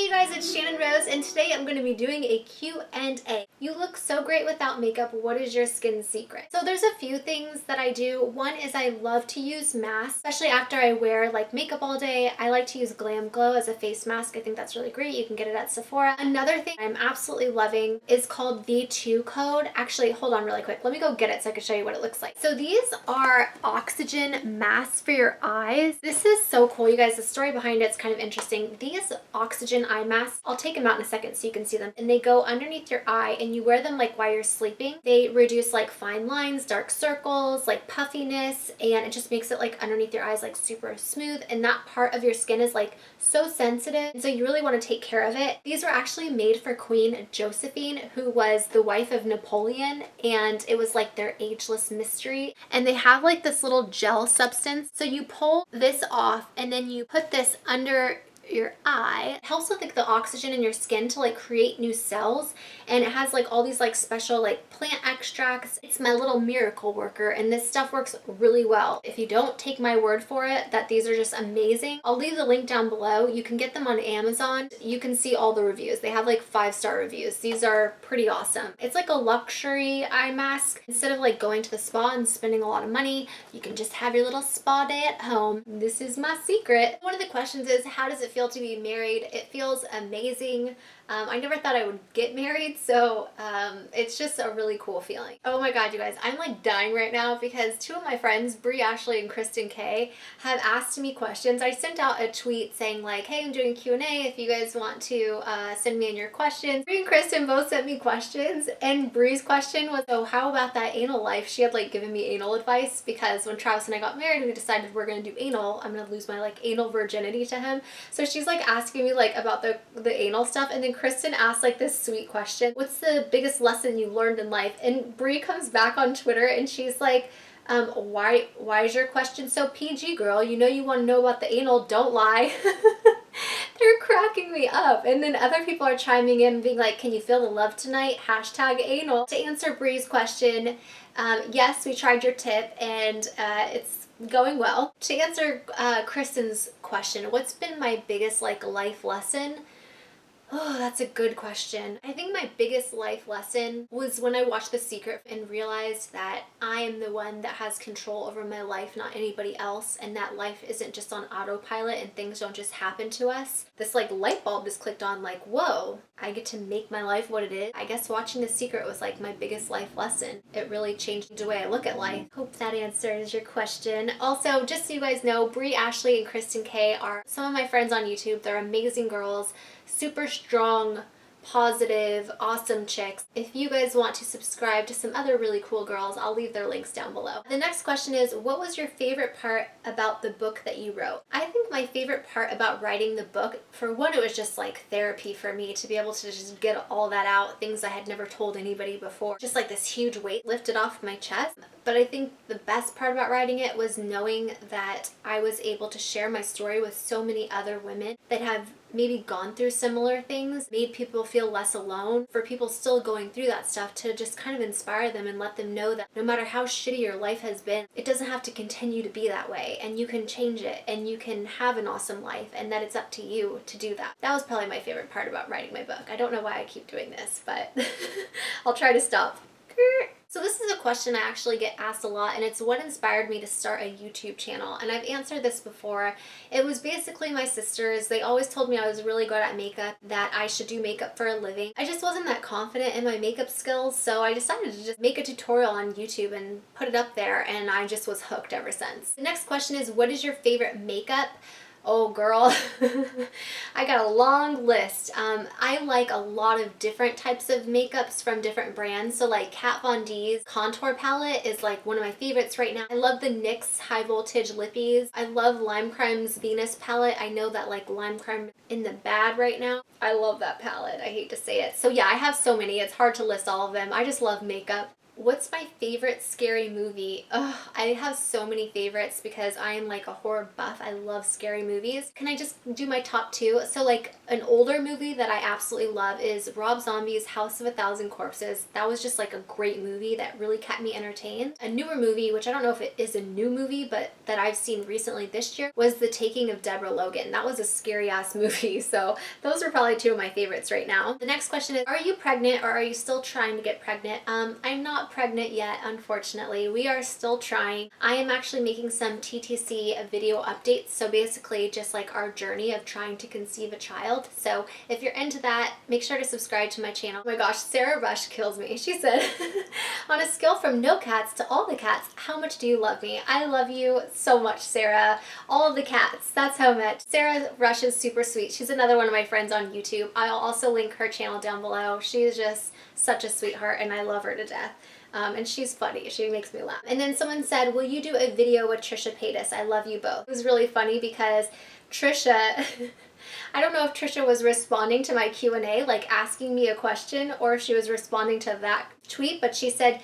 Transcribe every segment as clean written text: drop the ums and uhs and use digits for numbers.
Hey guys, it's Channon Rose, and today I'm going to be doing a Q&A. You look so great without makeup. What is your skin secret? So there's a few things that I do. One is I love to use masks, especially after I wear like makeup all day. I like to use Glam Glow as a face mask. I think that's really great. You can get it at Sephora. Another thing I'm absolutely loving is called V2 Code. Actually, hold on really quick. Let me go get it so I can show you what it looks like. So these are oxygen masks for your eyes. This is so cool, you guys. The story behind it's kind of interesting. These oxygen eye masks, I'll take them out in a second so you can see them, and they go underneath your eye and you wear them like while you're sleeping. They reduce like fine lines, dark circles, like puffiness, and it just makes it like underneath your eyes like super smooth, and that part of your skin is like so sensitive, and so you really want to take care of it. These were actually made for Queen Josephine, who was the wife of Napoleon, and it was like their ageless mystery. And they have like this little gel substance, so you pull this off and then you put this under your eye. It helps with like the oxygen in your skin to like create new cells, and it has like all these like special like plant extracts. It's my little miracle worker, and this stuff works really well. If you don't take my word for it that these are just amazing, I'll leave the link down below. You can get them on Amazon. You can see all the reviews. They have like 5-star reviews. These are pretty awesome. It's like a luxury eye mask. Instead of like going to the spa and spending a lot of money, you can just have your little spa day at home. This is my secret. One of the questions is, how does it feel to be married? It feels amazing. I never thought I would get married, so it's just a really cool feeling. Oh my god, you guys, I'm like dying right now because two of my friends, Brie Ashley and Kristen K, have asked me questions. I sent out a tweet saying like, hey, I'm doing Q&A if you guys want to send me in your questions. Brie and Kristen both sent me questions, and Brie's question was, so how about that anal life? She had like given me anal advice because when Travis and I got married, we decided we're gonna do anal. I'm gonna lose my like anal virginity to him. So she's like asking me like about the anal stuff, and then Kristen asked like this sweet question, what's the biggest lesson you learned in life? And Brie comes back on Twitter and she's like, why is your question so PG, girl? You know you want to know about the anal, don't lie. They're cracking me up. And then other people are chiming in and being like, can you feel the love tonight? Hashtag anal. To answer Brie's question, yes, we tried your tip and it's going well. To answer Kristen's question, what's been my biggest like life lesson? Oh, that's a good question. I think my biggest life lesson was when I watched The Secret and realized that I am the one that has control over my life, not anybody else, and that life isn't just on autopilot and things don't just happen to us. This like light bulb just clicked on like, whoa, I get to make my life what it is. I guess watching The Secret was like my biggest life lesson. It really changed the way I look at life. Hope that answers your question. Also, just so you guys know, Brie Ashley and Kristen K are some of my friends on YouTube. They're amazing girls. Super strong, positive, awesome chicks. If you guys want to subscribe to some other really cool girls, I'll leave their links down below. The next question is, what was your favorite part about the book that you wrote? I think my favorite part about writing the book, for one, it was just like therapy for me to be able to just get all that out, things I had never told anybody before. Just like this huge weight lifted off my chest. But I think the best part about writing it was knowing that I was able to share my story with so many other women that have maybe gone through similar things, made people feel less alone, for people still going through that stuff, to just kind of inspire them and let them know that no matter how shitty your life has been, it doesn't have to continue to be that way, and you can change it, and you can have an awesome life, and that it's up to you to do that. That was probably my favorite part about writing my book. I don't know why I keep doing this, but I'll try to stop. So this is a question I actually get asked a lot, and it's what inspired me to start a YouTube channel. And I've answered this before. It was basically my sisters. They always told me I was really good at makeup, that I should do makeup for a living. I just wasn't that confident in my makeup skills, so I decided to just make a tutorial on YouTube and put it up there, and I just was hooked ever since. The next question is, what is your favorite makeup? Oh girl, I got a long list. I like a lot of different types of makeups from different brands. So like Kat Von D's contour palette is like one of my favorites right now. I love the NYX High Voltage Lippies. I love Lime Crime's Venus palette. I know that like Lime Crime in the bad right now. I love that palette. I hate to say it. So yeah, I have so many. It's hard to list all of them. I just love makeup. What's my favorite scary movie? Ugh, I have so many favorites because I am like a horror buff. I love scary movies. Can I just do my top two? So like an older movie that I absolutely love is Rob Zombie's House of a Thousand Corpses. That was just like a great movie that really kept me entertained. A newer movie, which I don't know if it is a new movie, but that I've seen recently this year, was The Taking of Deborah Logan. That was a scary ass movie. So those are probably two of my favorites right now. The next question is, are you pregnant or are you still trying to get pregnant? I'm not pregnant yet, unfortunately. We are still trying. I am actually making some TTC video updates, so basically just like our journey of trying to conceive a child. So if you're into that, make sure to subscribe to my channel. Oh my gosh, Sara Rusch kills me. She said, on a scale from no cats to all the cats, how much do you love me? I love you so much, Sarah. All of the cats, that's how much. Sara Rusch is super sweet. She's another one of my friends on YouTube. I'll also link her channel down below. She is just such a sweetheart and I love her to death. And she's funny. She makes me laugh. And then someone said, will you do a video with Trisha Paytas? I love you both. It was really funny because Trisha, I don't know if Trisha was responding to my Q&A, like asking me a question, or if she was responding to that tweet, but she said,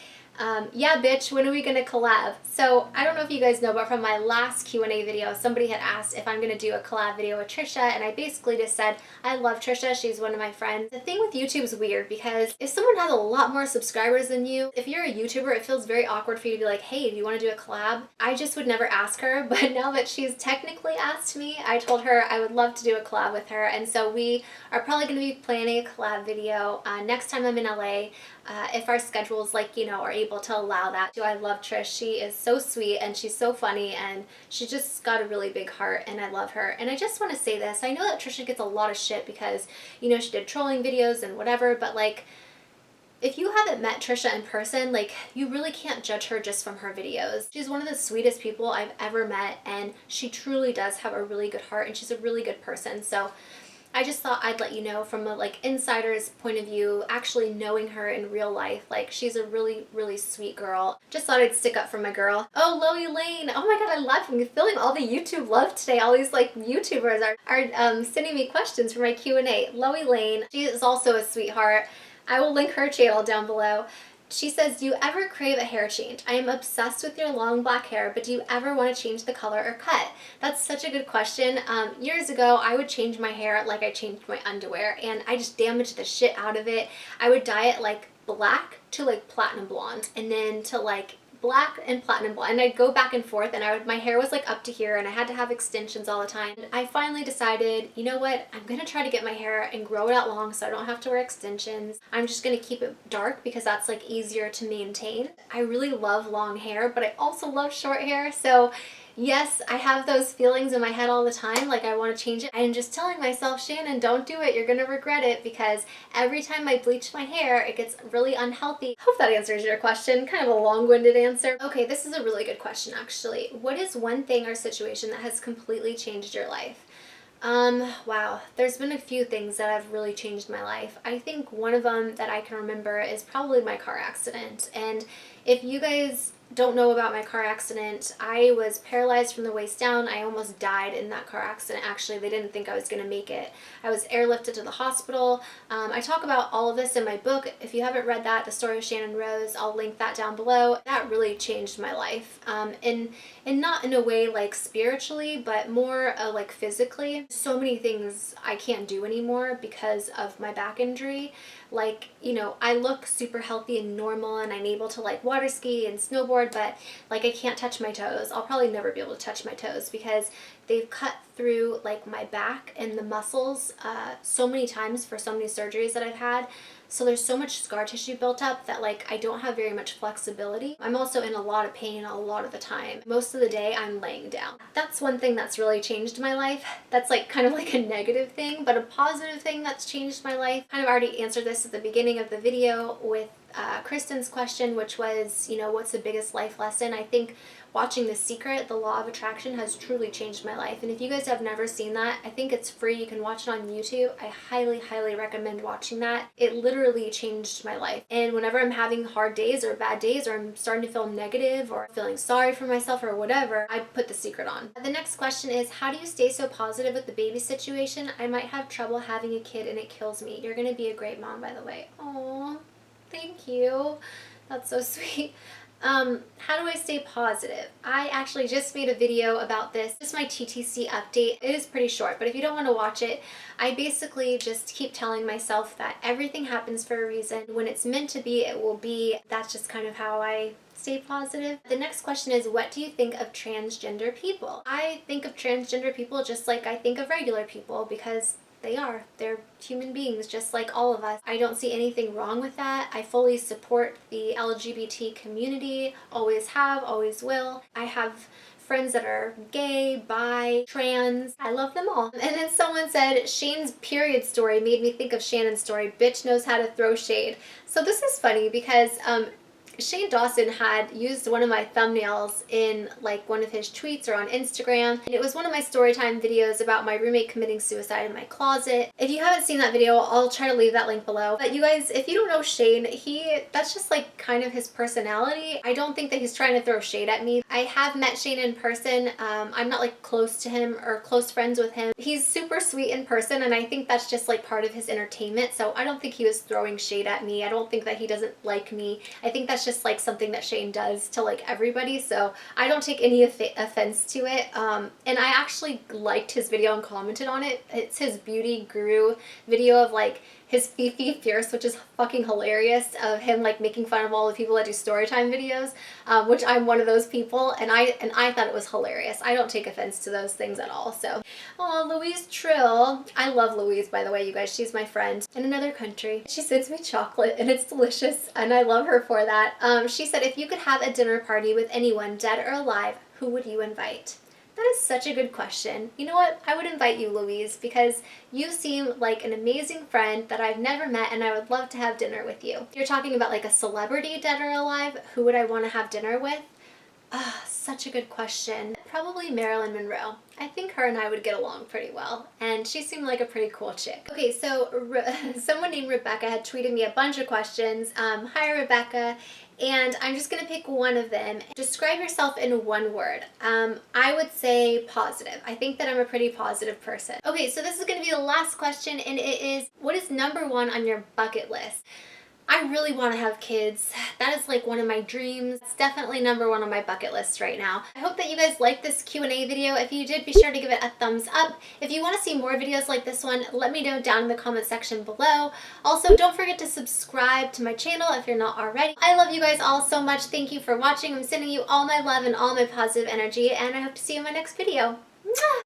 yeah, bitch, when are we gonna collab? So I don't know if you guys know, but from my last Q&A video, somebody had asked if I'm gonna do a collab video with Trisha, and I basically just said, I love Trisha, she's one of my friends. The thing with YouTube is weird because if someone has a lot more subscribers than you, if you're a YouTuber, it feels very awkward for you to be like, hey, do you wanna do a collab? I just would never ask her, but now that she's technically asked me, I told her I would love to do a collab with her, and so we are probably gonna be planning a collab video next time I'm in LA. If our schedules, like, you know, are able to allow that. I love Trish. She is so sweet and she's so funny and she just got a really big heart and I love her. And I just want to say this. I know that Trisha gets a lot of shit because, you know, she did trolling videos and whatever, but like, if you haven't met Trisha in person, like, you really can't judge her just from her videos. She's one of the sweetest people I've ever met and she truly does have a really good heart and she's a really good person. So I just thought I'd let you know from a like insider's point of view, actually knowing her in real life. Like, she's a really, really sweet girl. Just thought I'd stick up for my girl. Oh, Lois Lane. Oh my god, I love him. I'm feeling all the YouTube love today. All these like YouTubers are sending me questions for my Q&A. Lois Lane, she is also a sweetheart. I will link her channel down below. She says, do you ever crave a hair change? I am obsessed with your long black hair, but do you ever want to change the color or cut? That's such a good question. Years ago, I would change my hair like I changed my underwear, and I just damaged the shit out of it. I would dye it like black to like platinum blonde, and then to like black and platinum blonde, and I'd go back and forth, and my hair was like up to here and I had to have extensions all the time. And I finally decided, you know what, I'm gonna try to get my hair and grow it out long so I don't have to wear extensions. I'm just gonna keep it dark because that's like easier to maintain. I really love long hair, but I also love short hair, so yes, I have those feelings in my head all the time, like I want to change it. I'm just telling myself, Shannon, don't do it. You're going to regret it because every time I bleach my hair, it gets really unhealthy. Hope that answers your question. Kind of a long-winded answer. Okay, this is a really good question, actually. What is one thing or situation that has completely changed your life? Wow, there's been a few things that have really changed my life. I think one of them that I can remember is probably my car accident. And if you guys don't know about my car accident, I was paralyzed from the waist down. I almost died in that car accident. Actually, they didn't think I was going to make it. I was airlifted to the hospital. I talk about all of this in my book. If you haven't read that, The Story of Channon Rose, I'll link that down below. That really changed my life. And not in a way like spiritually, but more like physically. So many things I can't do anymore because of my back injury. Like, you know, I look super healthy and normal and I'm able to like water ski and snowboard, but like I can't touch my toes. I'll probably never be able to touch my toes because they've cut through like my back and the muscles so many times for so many surgeries that I've had. So there's so much scar tissue built up that like I don't have very much flexibility. I'm also in a lot of pain a lot of the time. Most of the day I'm laying down. That's one thing that's really changed my life. That's like kind of like a negative thing, but a positive thing that's changed my life. Kind of already answered this at the beginning of the video with Kristen's question, which was, you know, what's the biggest life lesson? I think watching The Secret, The Law of Attraction, has truly changed my life. And if you guys have never seen that, I think it's free. You can watch it on YouTube. I highly, highly recommend watching that. It literally changed my life. And whenever I'm having hard days or bad days or I'm starting to feel negative or feeling sorry for myself or whatever, I put The Secret on. The next question is, how do you stay so positive with the baby situation? I might have trouble having a kid and it kills me. You're going to be a great mom, by the way. Aww. Thank you. That's so sweet. How do I stay positive? I actually just made a video about this. This is my TTC update. It is pretty short, but if you don't want to watch it, I basically just keep telling myself that everything happens for a reason. When it's meant to be, it will be. That's just kind of how I stay positive. The next question is, what do you think of transgender people? I think of transgender people just like I think of regular people, because they're human beings just like all of us. I don't see anything wrong with that. I fully support the LGBT community, always have, always will. I have friends that are gay, bi, trans. I love them all. And then someone said, Shane's period story made me think of Shannon's story. Bitch knows how to throw shade. So this is funny because Shane Dawson had used one of my thumbnails in like one of his tweets or on Instagram, and it was one of my storytime videos about my roommate committing suicide in my closet. If you haven't seen that video, I'll try to leave that link below. But you guys, if you don't know Shane, that's just like kind of his personality. I don't think that he's trying to throw shade at me. I have met Shane in person. I'm not like close to him or close friends with him. He's super sweet in person, and I think that's just like part of his entertainment. So I don't think he was throwing shade at me. I don't think that he doesn't like me. I think that's just like something that Shane does to like everybody, so I don't take any offense to it. And I actually liked his video and commented on it. It's his beauty guru video of like his Fifi Fierce, which is fucking hilarious, of him like making fun of all the people that do storytime videos, which I'm one of those people, and I thought it was hilarious. I don't take offense to those things at all. So, oh, Louise Trill. I love Louise, by the way, you guys. She's my friend in another country. She sends me chocolate and it's delicious, and I love her for that. She said, if you could have a dinner party with anyone, dead or alive, who would you invite? That is such a good question. You know what? I would invite you, Louise, because you seem like an amazing friend that I've never met, and I would love to have dinner with you. You're talking about like a celebrity, dead or alive. Who would I want to have dinner with? Ah, such a good question. Probably Marilyn Monroe. I think her and I would get along pretty well, and she seemed like a pretty cool chick. Okay, so someone named Rebecca had tweeted me a bunch of questions. Hi, Rebecca. And I'm just gonna pick one of them. Describe yourself in one word. I would say positive. I think that I'm a pretty positive person. Okay, so this is gonna be the last question, and it is, what is number one on your bucket list? I really want to have kids. That is like one of my dreams. It's definitely number one on my bucket list right now. I hope that you guys liked this Q&A video. If you did, be sure to give it a thumbs up. If you want to see more videos like this one, let me know down in the comment section below. Also, don't forget to subscribe to my channel if you're not already. I love you guys all so much. Thank you for watching. I'm sending you all my love and all my positive energy, and I hope to see you in my next video. Mwah!